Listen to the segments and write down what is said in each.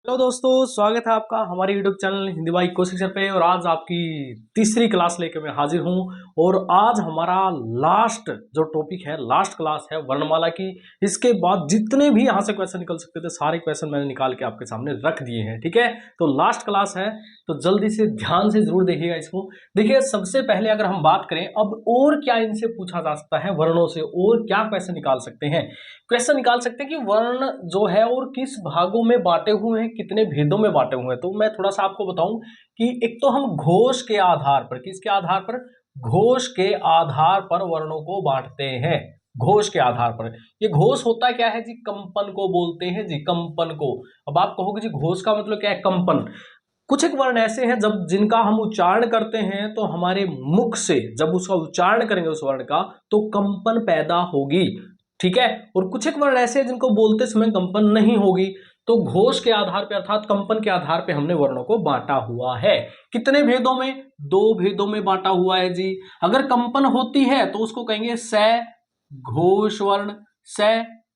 Hello दोस्तों, स्वागत है आपका हमारे YouTube चैनल हिंदी भाई को शिक्षण पे। और आज आपकी तीसरी क्लास लेकर मैं हाजिर हूं। और आज हमारा लास्ट जो टॉपिक है, लास्ट क्लास है वर्णमाला की। इसके बाद जितने भी यहाँ से क्वेश्चन निकल सकते थे सारे क्वेश्चन मैंने निकाल के आपके सामने रख दिए हैं। ठीक है, तो लास्ट क्लास है तो जल्दी से ध्यान से जरूर देखिएगा इसको। देखिए, सबसे पहले अगर हम बात करें अब और क्या इनसे पूछा जा सकता है, वर्णों से और क्या क्वेश्चन निकाल सकते हैं। क्वेश्चन निकाल सकते हैं कि वर्ण जो है और किस भागों में बांटे हुए हैं, कितने भेदों में बांटे हुए हैं। तो मैं थोड़ा सा आपको बताऊं कि एक तो हम घोष के आधार पर, किसके आधार पर, घोष के आधार पर वर्णों को बांटते हैं। घोष के आधार पर, ये घोष होता क्या है जी, कंपन को बोलते हैं जी, कंपन को। अब आप कहोगे जी घोष का मतलब क्या है, कंपन। कुछ एक वर्ण ऐसे हैं जब जिनका हम उच्चारण करते हैं तो हमारे मुख से जब उसका उच्चारण करेंगे उस वर्ण का तो कंपन पैदा होगी। ठीक है, और कुछ एक वर्ण ऐसे हैं जिनको बोलते समय कंपन नहीं होगी। तो घोष के आधार पर अर्थात कंपन के आधार पर हमने वर्णों को बांटा हुआ है। कितने भेदों में, दो भेदों में बांटा हुआ है जी। अगर कंपन होती है तो उसको कहेंगे स घोष वर्ण। स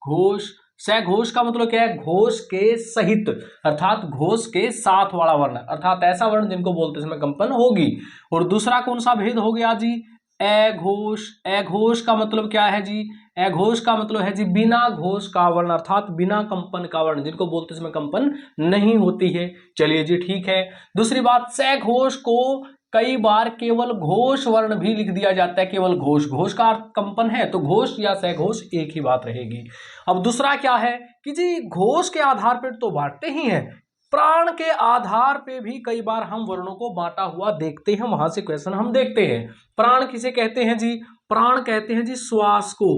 घोष, स घोष का मतलब क्या है, घोष के सहित अर्थात घोष के साथ वाला वर्ण, अर्थात ऐसा वर्ण जिनको बोलते समय कंपन होगी। और दूसरा कौन सा भेद हो गया जी, अघोष। अघोष का मतलब क्या है जी, अघोष का मतलब है जी बिना घोष का वर्ण, अर्थात बिना कंपन का वर्ण, जिनको बोलते समय कंपन नहीं होती है। चलिए जी ठीक है। दूसरी बात, सघोष को कई बार केवल घोष वर्ण भी लिख दिया जाता है, केवल घोष। घोष का अर्थ कंपन है तो घोष या सघोष एक ही बात रहेगी। अब दूसरा क्या है कि जी घोष के आधार पर तो बांटते ही हैं, प्राण के आधार पे भी कई बार हम वर्णों को बांटा हुआ देखते हैं। वहां से क्वेश्चन हम देखते हैं। प्राण किसे कहते हैं जी, प्राण कहते हैं जी श्वास को।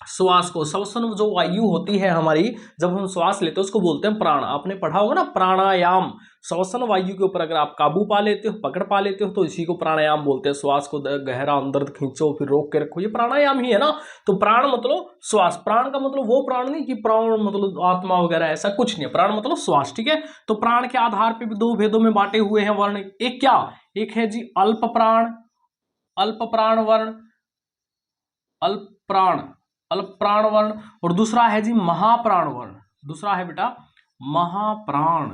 श्वास को, श्वसन जो वायु होती है हमारी, जब हम श्वास लेते हैं उसको बोलते हैं प्राण। आपने पढ़ा होगा ना प्राणायाम। श्वसन वायु के ऊपर अगर आप काबू पा लेते हो, पकड़ पा लेते हो तो इसी को प्राणायाम बोलते हैं। श्वास को गहरा अंदर खींचो फिर रोक के रखो, ये प्राणायाम ही है ना। तो प्राण मतलब श्वास। प्राण का मतलब वो प्राण नहीं कि प्राण मतलब आत्मा वगैरह, ऐसा कुछ नहीं है। प्राण मतलब श्वास। ठीक है, तो प्राण के आधार पर भी दो भेदों में बांटे हुए हैं वर्ण। एक क्या, एक है जी अल्प प्राण, अल्प प्राण वर्ण, अल्प प्राण, अल्प प्राण वर्ण। और दूसरा है जी महाप्राण वर्ण। दूसरा है बेटा महाप्राण,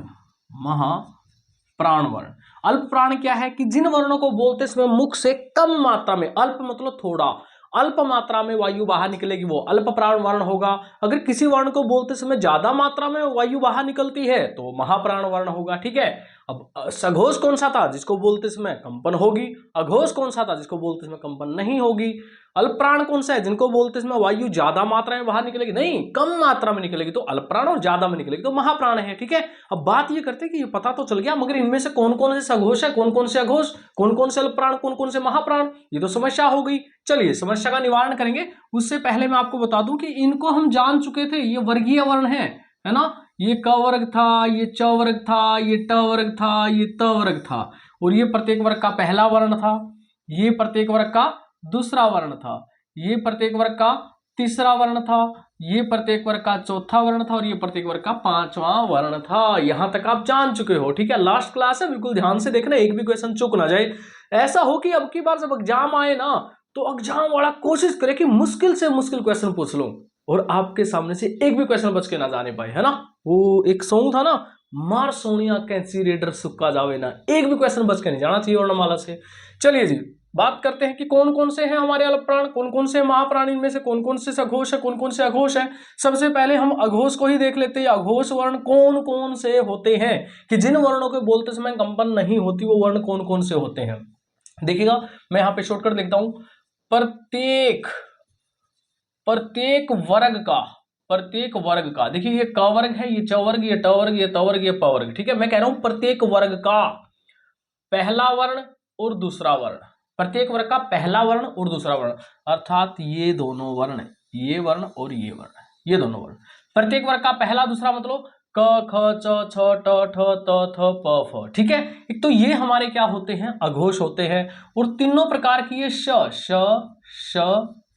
महाप्राण वर्ण। अल्प प्राण क्या है कि जिन वर्णों को बोलते समय मुख से कम मात्रा में, अल्प मतलब थोड़ा, अल्प मात्रा में वायु बाहर निकलेगी वो अल्प प्राण वर्ण होगा। अगर किसी वर्ण को बोलते समय ज्यादा मात्रा में वायु बाहर निकलती है तो महाप्राण वर्ण होगा। ठीक है, अब सघोष कौन सा था, जिसको बोलते समय कंपन होगी। अघोष कौन सा था, जिसको बोलते समय कंपन नहीं होगी। अल्प प्राण कौन सा है, जिनको बोलते समय वायु ज्यादा मात्रा में बाहर निकलेगी, नहीं कम मात्रा में निकलेगी तो अल्प प्राण, और ज्यादा में निकलेगी तो महाप्राण है। ठीक है, अब बात ये करते हैं कि ये पता तो चल गया, मगर इनमें से कौन कौन से सघोष है, कौन कौन से अघोष, कौन कौन से अल्प प्राण, कौन कौन से महाप्राण, ये तो समस्या हो गई। चलिए समस्या का निवारण करेंगे। उससे पहले मैं आपको बता दूं कि इनको हम जान चुके थे, ये वर्गीय वर्ण है ना। ये क वर्ग था, ये च वर्ग था, ये ट वर्ग था, ये त वर्ग था। और ये प्रत्येक वर्ग का पहला वर्ण था, ये प्रत्येक वर्ग का दूसरा वर्ण था, ये प्रत्येक वर्ग का तीसरा वर्ण था, ये प्रत्येक वर्ग का चौथा वर्ण था, और ये प्रत्येक वर्ग का पांचवा वर्ण था। यहां तक आप जान चुके हो। ठीक है, लास्ट क्लास है, बिल्कुल ध्यान से देखना, एक भी क्वेश्चन चूक ना जाए। ऐसा हो कि अब की बार जब एग्जाम आए ना तो एग्जाम वाला कोशिश करे कि मुश्किल से मुश्किल क्वेश्चन पूछ लो और आपके सामने से एक भी क्वेश्चन बच के ना जाने पाए, है ना। वो एक सॉन्ग था ना, मार सोनिया कैंसी रेडर सुक्का जावे ना, एक भी क्वेश्चन बच के नहीं जाना चाहिए वर्णमाला से। चलिए जी बात करते हैं कि कौन कौन से हैं हमारे अल्प प्राण, कौन कौन से महाप्राण, इनमें से कौन कौन से सघोष है, कौन कौन से अघोष है। सबसे पहले हम अघोष को ही देख लेते हैं। अघोष वर्ण कौन कौन से होते हैं, कि जिन वर्णों के बोलते समय कंपन नहीं होती वो वर्ण कौन कौन से होते हैं। देखिएगा, मैं यहाँ पे शॉर्टकट देखता हूं। प्रत्येक वर्ग का, देखिए ये क वर्ग है, ये च वर्ग, ये ट वर्ग, ये त वर्ग, ये प वर्ग। ठीक है, मैं कह रहा हूं प्रत्येक वर्ग का पहला वर्ण और दूसरा वर्ण, प्रत्येक वर्ग का पहला वर्ण और दूसरा वर्ण, अर्थात ये दोनों वर्ण, ये वर्ण और ये वर्ण, ये दोनों वर्ण। प्रत्येक वर्ग का पहला दूसरा मतलब क ख च छ ट ठ त थ प फ। ठीक है, एक तो ये हमारे क्या होते हैं, अघोष होते हैं। और तीनों प्रकार की ये श श श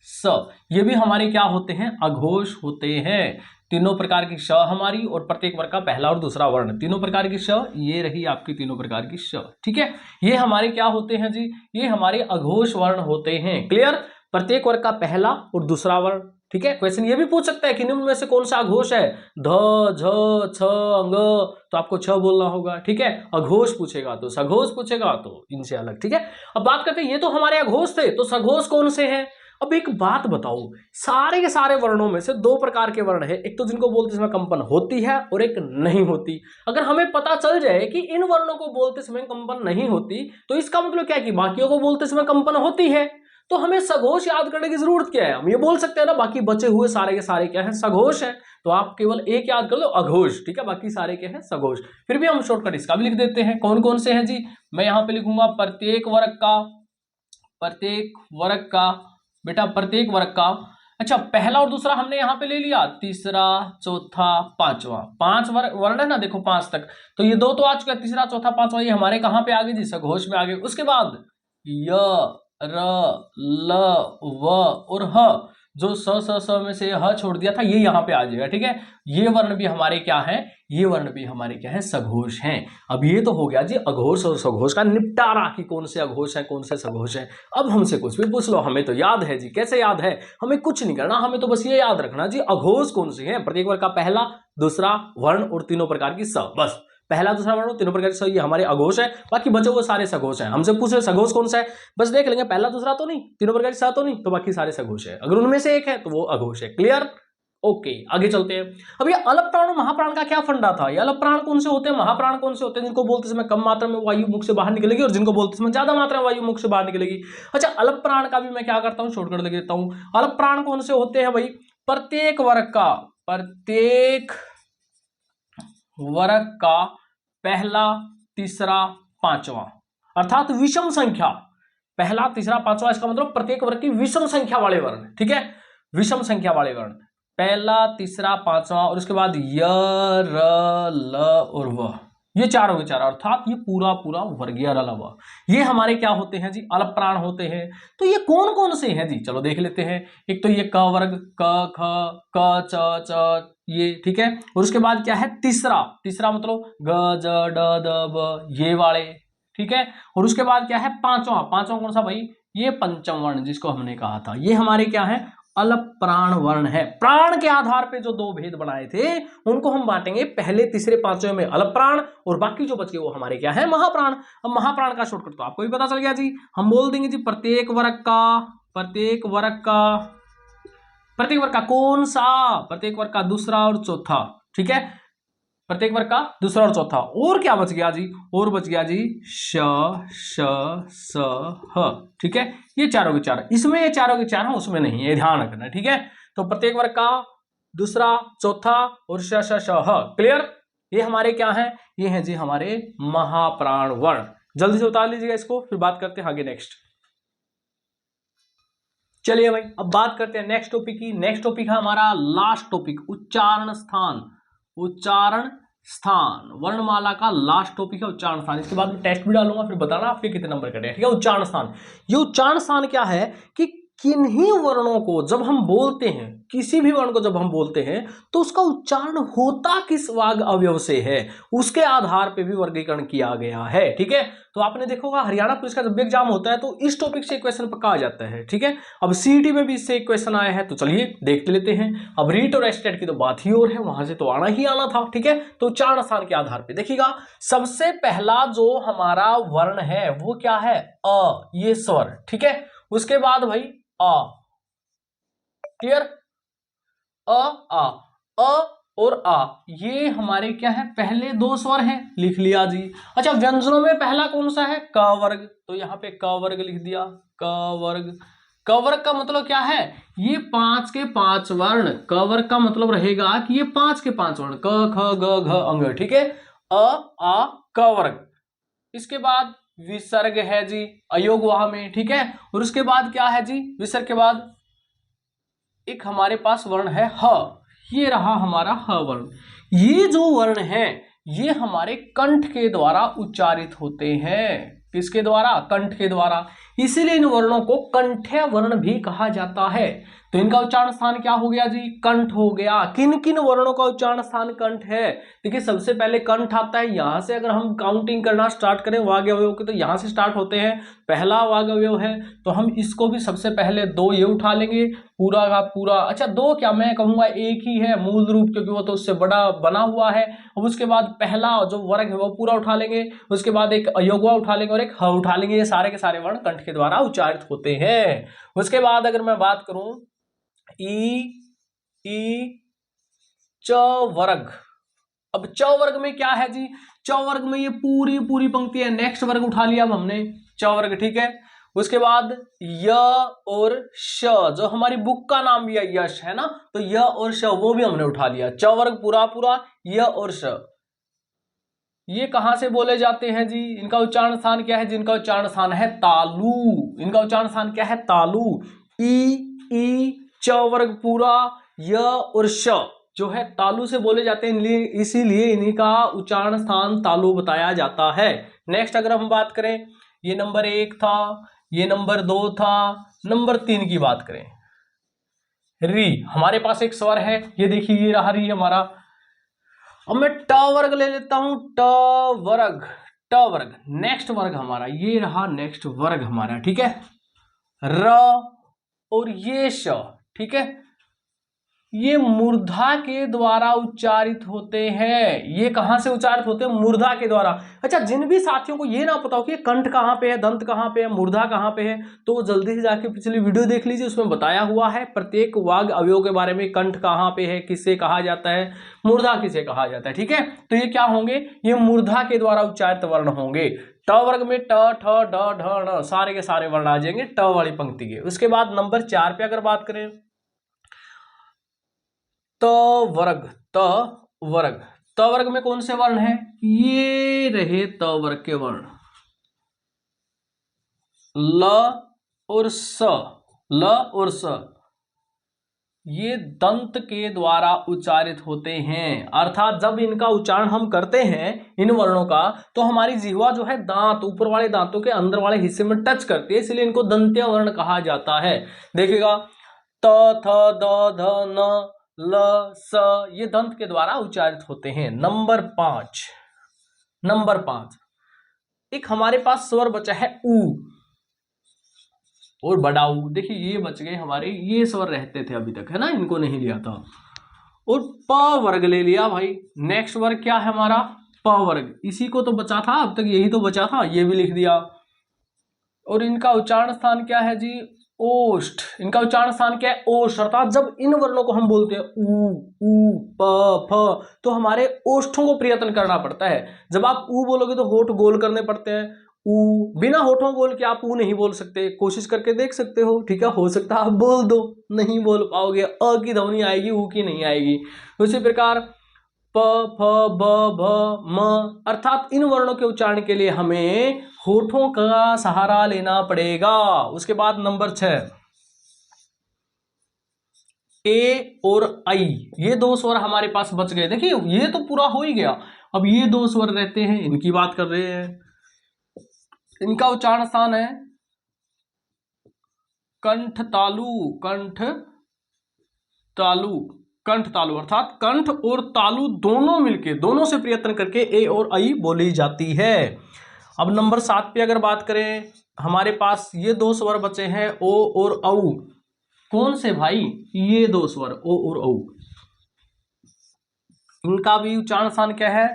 स, ये भी हमारे क्या होते हैं, अघोष होते हैं। तीनों प्रकार की श हमारी, और प्रत्येक वर्ग का पहला और दूसरा वर्ण, तीनों प्रकार की श, ये रही आपकी तीनों प्रकार की श। ठीक है, ये हमारे क्या होते हैं जी, ये हमारे अघोष वर्ण होते हैं। क्लियर, प्रत्येक वर्ग का पहला और दूसरा वर्ण, ठीक है। क्वेश्चन ये भी पूछ सकता है कि निम्न में से कौन सा अघोष है, ध, झ, छ, अंग, तो आपको छ बोलना होगा। ठीक है। अघोष पूछेगा तो सघोष पूछेगा तो इनसे अलग। ठीक है। अब बात करते हैं, ये तो हमारे अघोष थे, तो सघोष कौन से हैं। अब एक बात बताओ, सारे के सारे वर्णों में से दो प्रकार के वर्ण है, एक तो जिनको बोलते समय कंपन होती है और एक नहीं होती। अगर हमें पता चल जाए कि इन वर्णों को बोलते समय कंपन नहीं होती, तो इसका मतलब क्या है कि बाकियों को बोलते समय कंपन होती है। तो हमें सघोष याद करने की जरूरत क्या है, हम ये बोल सकते हैं ना बाकी बचे हुए सारे के सारे क्या है, सघोष है। तो आप केवल एक याद कर लो, अघोष। ठीक है। बाकी सारे क्या है, सघोष। फिर भी हम शॉर्टकट इसका भी लिख देते हैं। कौन कौन से हैं जी, मैं यहां पे लिखूंगा प्रत्येक वर्ग का बेटा, प्रत्येक वर्ग का। अच्छा, पहला और दूसरा हमने यहां पे ले लिया, तीसरा चौथा पांचवा, 5 वर्ण है ना, देखो 5 तक, तो ये 2 तो आ चुका है, तीसरा चौथा पांचवा ये हमारे कहां पे आ गए जी, सघोष में आ गए। उसके बाद य, र, ल, व और ह, जो स में से ह छोड़ दिया था, ये यहाँ पे आ जाएगा। ठीक है। ये वर्ण भी हमारे क्या है, ये वर्ण भी हमारे क्या है, सघोष हैं। अब ये तो हो गया जी अघोष और सघोष का निपटारा कि कौन से अघोष हैं कौन से सघोष हैं। अब हमसे कुछ भी पूछ लो, हमें तो याद है जी। कैसे याद है, हमें कुछ नहीं करना, हमें तो बस ये याद रखना जी अघोष कौन से हैं, प्रत्येक वर्ग का पहला दूसरा वर्ण और तीनों प्रकार की स, बस पहला दूसरा वर्ण तीनों प्रकार से ये हमारे अघोष है, बाकी बचे हुए सारे सघोष हैं। हमसे पूछे सघोष कौन सा है, बस देख लेंगे पहला दूसरा तो नहीं, तीनों प्रकार से तो नहीं, तो बाकी सारे सघोष है। अगर उनमें से एक है तो वो अघोष है। क्लियर। ओके, आगे चलते हैं। अब ये अलप प्राण और महाप्राण का क्या फंडा था, ये अलप प्राण कौन से होते हैं, महाप्राण कौन से होते हैं, जिनको बोलते समय कम मात्रा में वायु मुख से बाहर निकलेगी और जिनको बोलते समय ज्यादा मात्रा में वायु मुख से बाहर निकलेगी। अच्छा, अलप प्राण का भी मैं क्या करता हूं, शॉर्टकट लिख देता हूं। अलप प्राण कौन से होते हैं भाई, प्रत्येक वर्ग का पहला तीसरा पांचवा, अर्थात विषम संख्या, पहला तीसरा पांचवा, इसका मतलब प्रत्येक वर्ग की विषम संख्या वाले वर्ण। ठीक है। विषम संख्या वाले वर्ण, पहला तीसरा पांचवा और उसके बाद य, र, ल और व, ये चारों के चार, अर्थात ये पूरा पूरा वर्गीय अलावा ये हमारे क्या होते हैं जी, अलप प्राण होते हैं। तो ये कौन कौन से हैं जी, चलो देख लेते हैं। एक तो ये क वर्ग, क, ख, क, च, ये। ठीक है। और उसके बाद क्या है, तीसरा मतलब ग, ज, ड, द, ब, ये वाले। ठीक है। और उसके बाद क्या है, पांचवा कौन सा भाई, ये पंचम वर्ण जिसको हमने कहा था, ये हमारे क्या है, अलप प्राण वर्ण है। प्राण के आधार पे जो दो भेद बनाए थे उनको हम बांटेंगे पहले तीसरे पांचवें में अलप प्राण, और बाकी जो बच गए वो हमारे क्या है, महाप्राण। अब महाप्राण का शॉर्टकट तो आपको भी पता चल गया जी, हम बोल देंगे जी प्रत्येक वर्ग का कौन सा, प्रत्येक वर्ग का दूसरा और चौथा। ठीक है। प्रत्येक वर्ग का दूसरा और चौथा, और क्या बच गया जी, और बच गया जी श, स, ह। ठीक है। ये चारों के चार, इसमें ये चारों के चार हैं, उसमें नहीं, ये ध्यान रखना। ठीक है। तो प्रत्येक वर्ग का दूसरा चौथा और श, ह। क्लियर। ये हमारे क्या हैं, ये हैं जी हमारे महाप्राण वर्ण। जल्दी से उतार लीजिएगा इसको, फिर बात करते हैं आगे नेक्स्ट। चलिए भाई, अब बात करते हैं नेक्स्ट टॉपिक की। नेक्स्ट टॉपिक है हमारा लास्ट टॉपिक, उच्चारण स्थान, वर्णमाला का लास्ट टॉपिक है उच्चारण स्थान। इसके बाद में टेस्ट भी डालूंगा, फिर बताना आपके कितने नंबर कटे हैं। ठीक है। उच्चारण स्थान, ये उच्चारण स्थान क्या है कि किन्हीं वर्णों को जब हम बोलते हैं, किसी भी वर्ण को जब हम बोलते हैं, तो उसका उच्चारण होता किस वाग अवयव से है, उसके आधार पे भी वर्गीकरण किया गया है। ठीक है। तो आपने देखा होगा हरियाणा पुलिस का जब भी एग्जाम होता है तो इस टॉपिक से क्वेश्चन पक्का आ जाता है। ठीक है। अब सीईटी में भी इससे एक क्वेश्चन आया है, तो चलिए देखते लेते हैं। अब रीट और एस्टेट की तो बात ही और है, वहां से तो आना ही आना था। ठीक है। तो उच्चारण स्थान के आधार पर देखिएगा, सबसे पहला जो हमारा वर्ण है वो क्या है, अ, ये स्वर। ठीक है। उसके बाद भाई अ, क्लियर, अ और आ, ये हमारे क्या है, पहले दो स्वर हैं, लिख लिया जी। अच्छा, व्यंजनों में पहला कौन सा है, क वर्ग, तो यहाँ पे क वर्ग लिख दिया, क वर्ग। क वर्ग का मतलब क्या है, ये 5 के 5 वर्ण, क वर्ग का मतलब रहेगा कि ये 5 के 5 वर्ण, क, ख, ग, घ, अंग। ठीक है। आ, क वर्ग। इसके बाद विसर्ग है जी अयोग वाह में। ठीक है। और उसके बाद क्या है जी, विसर्ग के बाद एक हमारे पास वर्ण है ह, ये रहा हमारा ह वर्ण। ये जो वर्ण है ये हमारे कंठ के द्वारा उच्चारित होते हैं। किसके द्वारा, कंठ के द्वारा, इसीलिए इन वर्णों को कंठ्य वर्ण भी कहा जाता है। तो इनका उच्चारण स्थान क्या हो गया जी, कंठ हो गया। किन किन वर्णों का उच्चारण स्थान कंठ है? देखिए सबसे पहले कंठ आता है, यहां से अगर हम काउंटिंग करना स्टार्ट करें वाग अवयव के तो यहां से स्टार्ट होते हैं। पहला वाग अवयव है तो हम इसको भी सबसे पहले 2 ये उठा लेंगे, पूरा का पूरा, अच्छा 2 क्या मैं कहूंगा एक ही है मूल रूप, क्योंकि वो तो उससे बड़ा बना हुआ है। अब उसके बाद पहला जो वर्ग है वो पूरा उठा लेंगे, उसके बाद एक अयोगवा उठा लेंगे और एक ह उठा लेंगे। ये सारे के सारे वर्ण कंठ के द्वारा उच्चारित होते हैं। उसके बाद अगर मैं बात करूं ई च वर्ग, अब च वर्ग में क्या है जी, च वर्ग में ये पूरी पूरी पंक्ति है। नेक्स्ट वर्ग उठा लिया अब हमने च वर्ग, ठीक है। उसके बाद य और श, जो हमारी बुक का नाम भी है यश है ना, तो य और श वो भी हमने उठा लिया। च वर्ग पूरा पूरा, य और श ये कहां से बोले जाते हैं जी, इनका उच्चारण स्थान क्या है? जिनका उच्चारण स्थान है तालु। इनका उच्चारण स्थान क्या है? तालु। ई च वर्ग पूरा, य और श जो है तालु से बोले जाते हैं, इसीलिए इनका उच्चारण स्थान तालु बताया जाता है। नेक्स्ट अगर हम बात करें, ये नंबर 1 था, ये नंबर 2 था, नंबर 3 की बात करें, री। हमारे पास एक स्वर है, ये देखिए ये रहा री हमारा। अब मैं ट वर्ग ले लेता हूं, ट वर्ग, ट वर्ग। नेक्स्ट वर्ग हमारा ये रहा, नेक्स्ट वर्ग हमारा, ठीक है, र और ये श, ठीक है, ये मूर्धा के द्वारा उच्चारित होते हैं। ये कहां से उच्चारित होते हैं? मूर्धा के द्वारा। अच्छा, जिन भी साथियों को ये ना पता हो कि कंठ कहां पे है, दंत कहां पे है, मूर्धा कहां पे है, तो वो जल्दी से जाके पिछली वीडियो देख लीजिए, उसमें बताया हुआ है प्रत्येक वाग अवयव के बारे में। कंठ कहां पे है, किसे कहा जाता है, मूर्धा किसे कहा जाता है, ठीक है। तो ये क्या होंगे? ये मूर्धा के द्वारा उच्चारित वर्ण होंगे। ट वर्ग में ट, ठ, ड, ढ, ण सारे के सारे वर्ण आ जाएंगे ट वाली पंक्ति के। उसके बाद नंबर 4 पे अगर बात करें, त वर्ग, त वर्ग, त वर्ग में कौन से वर्ण है? ये रहे त वर्ग के वर्ण, ल और स, ल और स ये दंत के द्वारा उच्चारित होते हैं। अर्थात जब इनका उच्चारण हम करते हैं इन वर्णों का, तो हमारी जिह्वा जो है दांत, ऊपर वाले दांतों के अंदर वाले हिस्से में टच करती है, इसलिए इनको दंत्य वर्ण कहा जाता है। देखिएगा त, थ, द, ध, न, ल, स ये दंत के द्वारा उच्चारित होते हैं। नंबर 5, नंबर 5 एक हमारे पास स्वर बचा है ऊ और बड़ा ऊ। देखिए ये बच गए हमारे, ये स्वर रहते थे अभी तक, है ना, इनको नहीं लिया था। और प वर्ग ले लिया भाई। नेक्स्ट वर्ग क्या है हमारा? प वर्ग। इसी को तो बचा था, अब तक यही तो बचा था, ये भी लिख दिया। और इनका उच्चारण स्थान क्या है जी? ओष्ठ। इनका उच्चारण स्थान क्या है? ओष्ठ। अर्थात जब इन वर्णों को हम बोलते हैं ऊ, प, फ, तो हमारे ओष्ठों को प्रयत्न करना पड़ता है। जब आप ऊ बोलोगे तो होठ गोल करने पड़ते हैं। ऊ, बिना होठों गोल के आप ऊ नहीं बोल सकते, कोशिश करके देख सकते हो, ठीक है, हो सकता है आप बोल दो, नहीं बोल पाओगे, अ की ध्वनि आएगी, ऊ की नहीं आएगी। उसी प्रकार प, फ, ब, भ, म, अर्थात इन वर्णों के उच्चारण के लिए हमें होठों का सहारा लेना पड़ेगा। उसके बाद नंबर 6 ए और आई, ये 2 स्वर हमारे पास बच गए। देखिए ये तो पूरा हो ही गया, अब ये 2 स्वर रहते हैं, इनकी बात कर रहे हैं। इनका उच्चारण स्थान है कंठ तालु, कंठ तालु, कंठ तालु, अर्थात कंठ और तालु दोनों मिलके, दोनों से प्रयत्न करके ए और आई बोली जाती है। अब नंबर 7 पे अगर बात करें, हमारे पास ये 2 स्वर बचे हैं ओ और औ। कौन से भाई? ये 2 स्वर ओ और औ। इनका भी उच्चारण स्थान क्या है?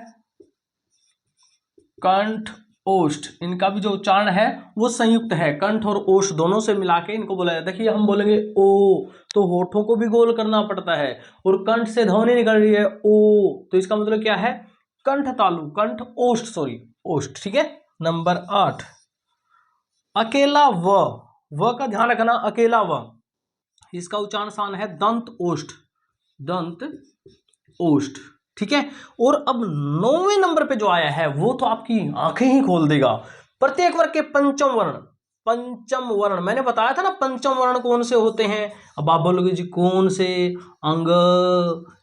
कंठ ओष्ठ। इनका भी जो उच्चारण है वो संयुक्त है, कंठ और ओष्ठ दोनों से मिला के इनको बोला जाता है। देखिए हम बोलेंगे ओ तो होठों को भी गोल करना पड़ता है, और कंठ से ध्वनि निकल रही है ओ, तो इसका मतलब क्या है? कंठ तालु, कंठ ओष्ठ, सॉरी ओष्ठ, ठीक है। नंबर 8 अकेला व का ध्यान रखना, अकेला व, इसका उच्चारण स्थान है दंत ओष्ठ, दंत ओष्ठ, ठीक है। और अब 9वें नंबर पे जो आया है वो तो आपकी आंखें ही खोल देगा। प्रत्येक वर्ग के पंचम वर्ण, पंचम वर्ण मैंने बताया था ना, पंचम वर्ण कौन से होते हैं? अब आप बोलोगे जी कौन से? अंग,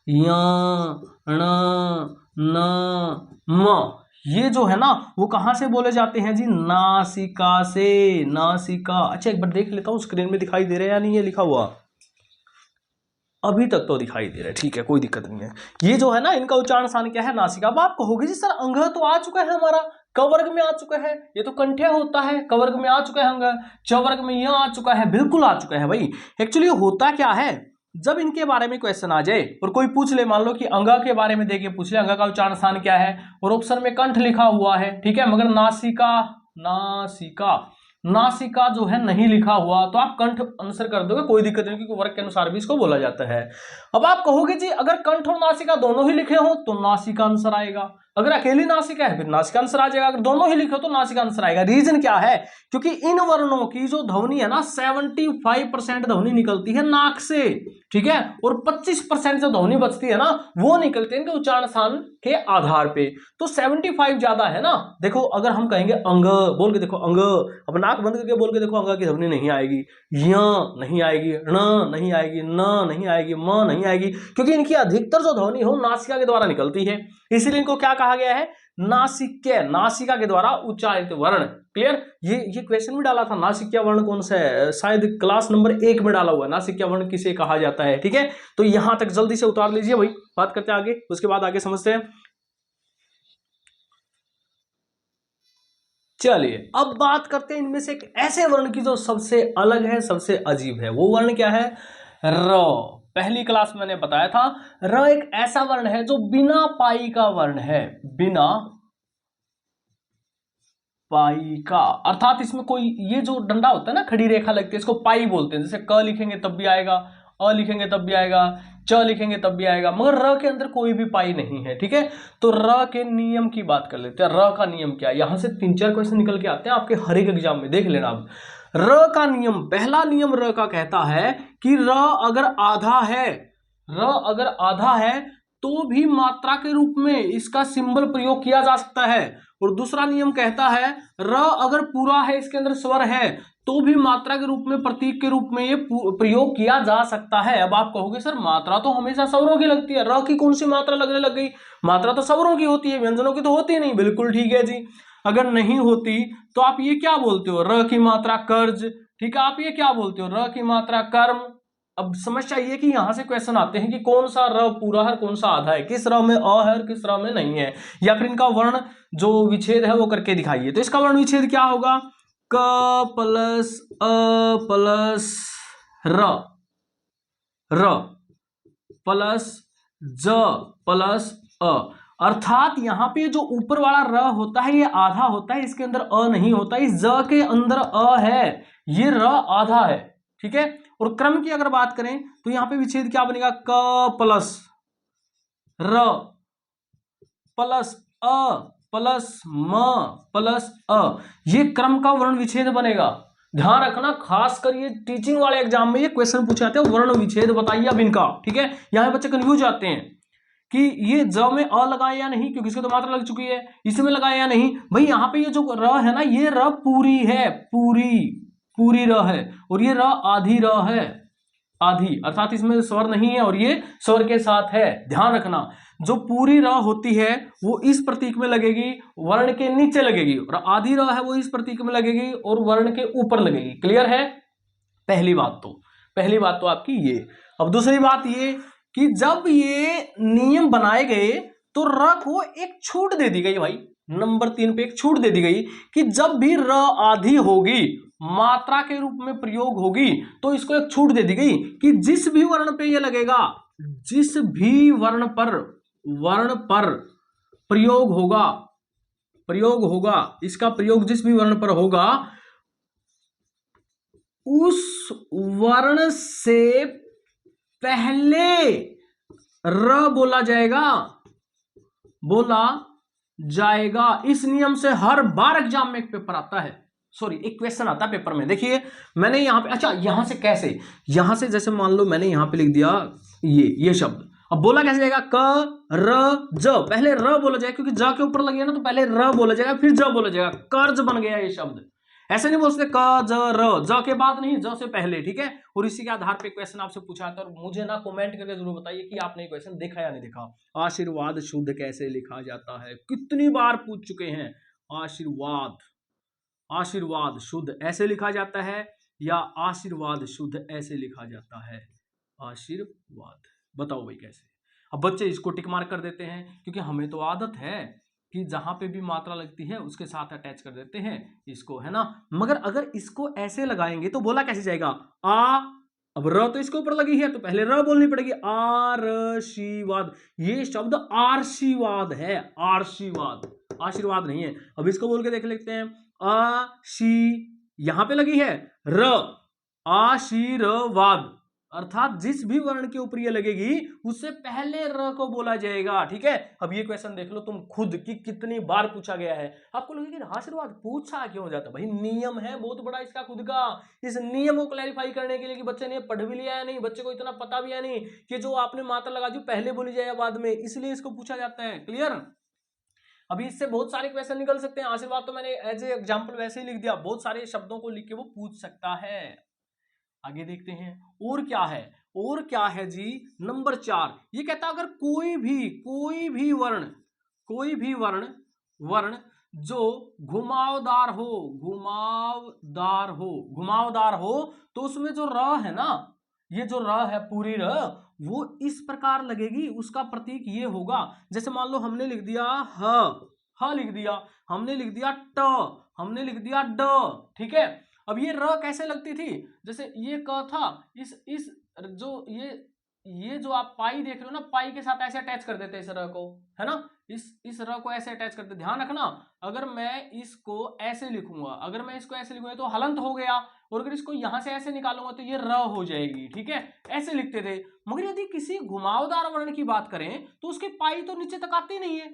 य, ण, न, म, ये जो है ना वो कहां से बोले जाते हैं जी? नासिका से, नासिका। अच्छा एक बार देख लेता हूं स्क्रीन में दिखाई दे रहा है या नहीं ये लिखा हुआ। अभी तक तो दिखाई दे रहा है, ठीक है, कोई दिक्कत नहीं है। ये जो है ना, इनका उच्चारण स्थान क्या है, नासिका। अब आप कहोगे जी सर अंग तो आ चुका है हमारा, क वर्ग में आ चुका है, ये तो कंठ्य होता है, क वर्ग में आ चुका है अंग, च वर्ग में यह आ चुका है, बिल्कुल आ चुका है भाई। एक्चुअली होता क्या है, जब इनके बारे में क्वेश्चन आ जाए और कोई पूछ ले, मान लो कि अंग के बारे में देके पूछ ले अंग का उच्चारण स्थान क्या है, और ऑप्शन में कंठ लिखा हुआ है, ठीक है, मगर नासिका नासिका नासिका जो है नहीं लिखा हुआ, तो आप कंठ आंसर कर दोगे, कोई दिक्कत नहीं, क्योंकि वर्ग के अनुसार भी इसको बोला जाता है। अब आप कहोगे जी अगर कंठ और नासिका दोनों ही लिखे हो तो नासिका आंसर आएगा, अगर अकेली नासिका है फिर नासिका आंसर आ जाएगा, अगर दोनों ही लिखे हो तो नासिका आंसर आएगा। रीजन क्या है, क्योंकि इन वर्णों की जो ध्वनि है ना 75% ध्वनि निकलती है नाक से, ठीक है, और 25% जो ध्वनि बचती है ना वो निकलती है इनके उच्चारण स्थान के आधार पे, तो 75 ज्यादा है ना। देखो अगर हम कहेंगे अंग बोल के देखो, अंग, अब नाक बंद करके बोल के देखो, अंग की ध्वनि नहीं आएगी, य नहीं आएगी, ण नहीं आएगी, न नहीं आएगी, म नहीं आएगी, क्योंकि इनकी अधिकतर जो ध्वनि हो नासिका के द्वारा निकलती है, इसीलिए इनको क्या कहा गया है, नासिक्य, नासिका के द्वारा उच्चारित वर्ण। क्लियर, ये क्वेश्चन भी डाला था, नासिक्य वर्ण कौन सा है, शायद क्लास नंबर 1 में डाला हुआ है, नासिक्य वर्ण किसे कहा जाता है, ठीक है। तो यहां तक जल्दी से उतार लीजिए भाई, बात करते हैं आगे, उसके बाद आगे समझते हैं। चलिए अब बात करते हैं इनमें से एक ऐसे वर्ण की जो सबसे अलग है, सबसे अजीब है। वो वर्ण क्या है, र। पहली क्लास में मैंने बताया था र एक ऐसा वर्ण है जो बिना पाई का वर्ण है, बिना पाई का, अर्थात इसमें कोई ये जो डंडा होता है ना, खड़ी रेखा लगती है, इसको पाई बोलते हैं। जैसे क लिखेंगे तब भी आएगा, अ लिखेंगे तब भी आएगा, च लिखेंगे तब भी आएगा, मगर र के अंदर कोई भी पाई नहीं है, ठीक है। तो र के नियम की बात कर लेते हैं, र का नियम क्या है, यहां से 3-4 क्वेश्चन निकल के आते हैं आपके हर एक एग्जाम में, देख लेना आप। र का नियम, पहला नियम र का कहता है कि र अगर आधा है, र अगर आधा है तो भी मात्रा के रूप में इसका सिंबल प्रयोग किया जा सकता है। और दूसरा नियम कहता है र अगर पूरा है, इसके अंदर स्वर है, तो भी मात्रा के रूप में, प्रतीक के रूप में ये प्रयोग किया जा सकता है। अब आप कहोगे सर मात्रा तो हमेशा स्वरों की लगती है, र की कौन सी मात्रा लगने लग गई, मात्रा तो स्वरों की होती है, व्यंजनों की तो होती नहीं। बिल्कुल ठीक है जी, अगर नहीं होती तो आप ये क्या बोलते हो, र की मात्रा कर्ज, ठीक है, आप ये क्या बोलते हो, र की मात्रा कर्म। अब समस्या ये कि यहां से क्वेश्चन आते हैं कि कौन सा र पूरा है, कौन सा आधा है, किस र में अ है और किस र में नहीं है, या फिर इनका वर्ण जो विच्छेद है वो करके दिखाइए। तो इसका वर्ण विच्छेद क्या होगा, क प्लस अ प्लस र, र प्लस ज प्लस अ, अर्थात यहां पे जो ऊपर वाला र होता है ये आधा होता है, इसके अंदर अ नहीं होता, इस ज के अंदर अ है, ये र आधा है, ठीक है। और क्रम की अगर बात करें तो यहां पे विच्छेद क्या बनेगा, क प्लस र प्लस अ प्लस म प्लस अ, ये क्रम का वर्ण विच्छेद बनेगा। ध्यान रखना, खासकर ये टीचिंग वाले एग्जाम में ये क्वेश्चन पूछे जाते हैं, वर्ण विच्छेद बताइए अब इनका, ठीक है। यहां बच्चे कंफ्यूज आते हैं कि ये ज में अ लगाए या नहीं, क्योंकि इसको तो मात्रा लग चुकी है, इसमें लगाए या नहीं। भाई यहाँ पे ये जो र है ना, ये र पूरी है, पूरी पूरी र है, और ये र आधी र है, आधी, अर्थात इसमें स्वर नहीं है और ये स्वर के साथ है। ध्यान रखना, जो पूरी र होती है वो इस प्रतीक में लगेगी, वर्ण के नीचे लगेगी, और आधी र है वो इस प्रतीक में लगेगी और वर्ण के ऊपर लगेगी। क्लियर है, पहली बात तो आपकी ये। अब दूसरी बात ये कि जब ये नियम बनाए गए तो र को एक छूट दे दी गई भाई, नंबर 3 पे एक छूट दे दी गई कि जब भी र आधी होगी, मात्रा के रूप में प्रयोग होगी, तो इसको एक छूट दे दी गई कि जिस भी वर्ण पे ये लगेगा, जिस भी वर्ण पर प्रयोग होगा, इसका प्रयोग जिस भी वर्ण पर होगा, उस वर्ण से पहले र बोला जाएगा। इस नियम से हर बार एग्जाम में एक पेपर आता है, सॉरी एक क्वेश्चन आता है पेपर में। देखिए मैंने यहां पे, अच्छा यहां से कैसे, यहां से जैसे मान लो मैंने यहां पे लिख दिया ये शब्द, अब बोला कैसे जाएगा, क र ज, पहले र बोला जाएगा क्योंकि ज के ऊपर लगे ना, तो पहले र बोला जाएगा फिर ज बोला जाएगा, कर्ज बन गया ये शब्द। ऐसे नहीं बोल सकते क ज र, ज के बाद नहीं, ज से पहले, ठीक है। और इसी के आधार पे क्वेश्चन आपसे पूछा था, और मुझे ना कमेंट करके जरूर बताइए कि आपने क्वेश्चन देखा या नहीं देखा। आशीर्वाद शुद्ध कैसे लिखा जाता है, कितनी बार पूछ चुके हैं। आशीर्वाद शुद्ध ऐसे लिखा जाता है या आशीर्वाद शुद्ध ऐसे लिखा जाता है, आशीर्वाद। बताओ भाई कैसे। अब बच्चे इसको टिक मार्क कर देते हैं, क्योंकि हमें तो आदत है कि जहां पे भी मात्रा लगती है उसके साथ अटैच कर देते हैं इसको, है ना। मगर अगर इसको ऐसे लगाएंगे तो बोला कैसे जाएगा, आ, अब र तो इसके ऊपर लगी है तो पहले र बोलनी पड़ेगी, आशीर्वाद। ये शब्द आशीर्वाद है, आशीर्वाद, आशीर्वाद नहीं है। अब इसको बोल के देख लेते हैं, आशी, यहां पे लगी है र, आशीर्वाद, अर्थात जिस भी वर्ण के ऊपर ये लगेगी उससे पहले र को बोला जाएगा, ठीक है। अब ये क्वेश्चन देख लो तुम खुद कि कितनी बार पूछा गया है। आपको लगेगा आशीर्वाद पूछा क्यों जाता, भाई नियम है बहुत बड़ा इसका खुद का। इस नियम को क्लैरिफाई करने के लिए कि बच्चे ने पढ़ भी लिया है नहीं, बच्चे को इतना पता भी है नहीं कि जो आपने मात्रा लगा दी पहले बोली जाए बाद में, इसलिए इसको पूछा जाता है। क्लियर। अभी इससे बहुत सारे क्वेश्चन निकल सकते हैं। आशीर्वाद तो मैंने एज ए एग्जाम्पल वैसे ही लिख दिया, बहुत सारे शब्दों को लिख के वो पूछ सकता है। आगे देखते हैं और क्या है, और क्या है जी। नंबर 4 ये कहता है अगर कोई भी वर्ण जो घुमावदार हो तो उसमें जो र है ना, ये जो र है पूरी र, वो इस प्रकार लगेगी, उसका प्रतीक ये होगा। जैसे मान लो हमने लिख दिया ह लिख दिया, हमने लिख दिया ट, हमने लिख दिया ड, ठीक है। अब ये र कैसे लगती थी, जैसे ये क था, इस जो ये जो आप पाई देख रहे हो ना, पाई के साथ ऐसे अटैच कर देते हैं इस र को, है ना। इस र को ऐसे अटैच करते, ध्यान रखना। अगर मैं इसको ऐसे लिखूंगा तो हलंत हो गया, और अगर इसको यहां से ऐसे निकालूंगा तो ये र हो जाएगी, ठीक है। ऐसे लिखते थे। मगर यदि किसी घुमावदार वर्ण की बात करें तो उसकी पाई तो नीचे तक आती नहीं है,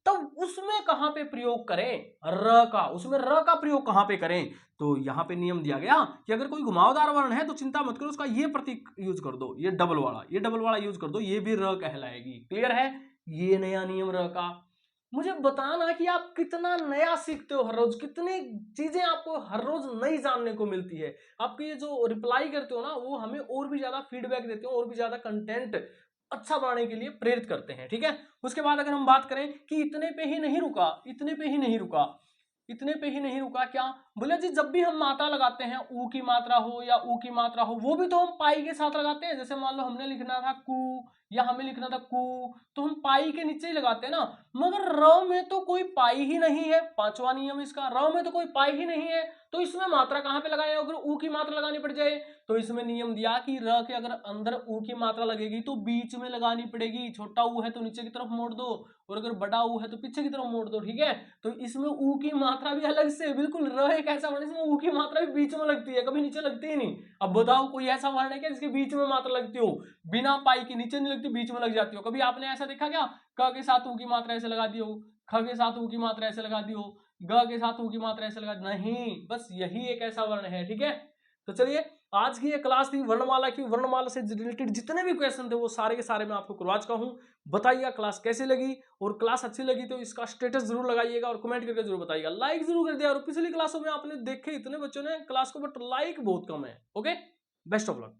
तब उसमें कहां पे प्रयोग करें, र का, उसमें र का प्रयोग कहां पे करें। तो यहां पे नियम दिया गया कि अगर कोई घुमावदार वर्ण है तो चिंता मत करो, उसका ये प्रतीक यूज कर दो, ये डबल वाला यूज कर दो, ये भी र कहलाएगी। क्लियर है, ये नया नियम र का। मुझे बताना कि आप कितना नया सीखते हो हर रोज, कितनी चीजें आपको हर रोज नई जानने को मिलती है। आपके ये जो रिप्लाई करते हो ना, वो हमें और भी ज्यादा फीडबैक देते हो, और भी ज्यादा कंटेंट अच्छा बनाने के लिए प्रेरित करते हैं, ठीक है। उसके बाद अगर हम बात करें कि इतने पे ही नहीं रुका, क्या बोले जी, जब भी हम मात्रा लगाते हैं, ऊ की मात्रा हो या ऊ की मात्रा हो, वो भी तो हम पाई के साथ लगाते हैं। जैसे मान लो हमने लिखना था कु या हमें लिखना था कु, तो हम पाई के नीचे ही लगाते हैं ना। मगर र में तो कोई पाई ही नहीं है, पांचवा नियम इसका, र में तो कोई पाई ही नहीं है, तो इसमें मात्रा कहां पे लगाए, अगर ऊ की मात्रा लगानी पड़ जाए तो इसमें नियम दिया कि र के अगर अंदर ऊ की मात्रा लगेगी तो बीच में लगानी पड़ेगी। छोटा ऊ है तो नीचे की तरफ मोड़ दो, और अगर बड़ा ऊ है तो पीछे की तरफ मोड़ दो, ठीक है। तो इसमें ऊ की मात्रा भी अलग से, बिल्कुल र एक ऐसा वर्ण इसमें ऊ की मात्रा भी बीच में लगती है, कभी नीचे लगती ही नहीं। अब बताओ कोई ऐसा वर्ण है क्या जिसके बीच में मात्रा लगती हो, बिना पाई के नीचे नहीं लगती, बीच में लग जाती हो। कभी आपने ऐसा देखा क्या, क के साथ ऊ की मात्रा ऐसे लगा दी हो, ख के साथ ऊ की मात्रा ऐसे लगा दी हो, ग के साथ ऊ की मात्रा ऐसे लगा दी, नहीं, बस यही एक ऐसा वर्ण है, ठीक है। तो चलिए, आज की ये क्लास थी वर्णमाला की। वर्णमाला से रिलेटेड जितने भी क्वेश्चन थे वो सारे के सारे मैं आपको करवा चुका हूं। बताइएगा क्लास कैसी लगी, और क्लास अच्छी लगी तो इसका स्टेटस जरूर लगाइएगा और कमेंट करके जरूर बताइएगा, लाइक जरूर कर दिया। और पिछली क्लासों में आपने देखे इतने बच्चों ने क्लास को, बट लाइक बहुत कम है। Okay, best of luck.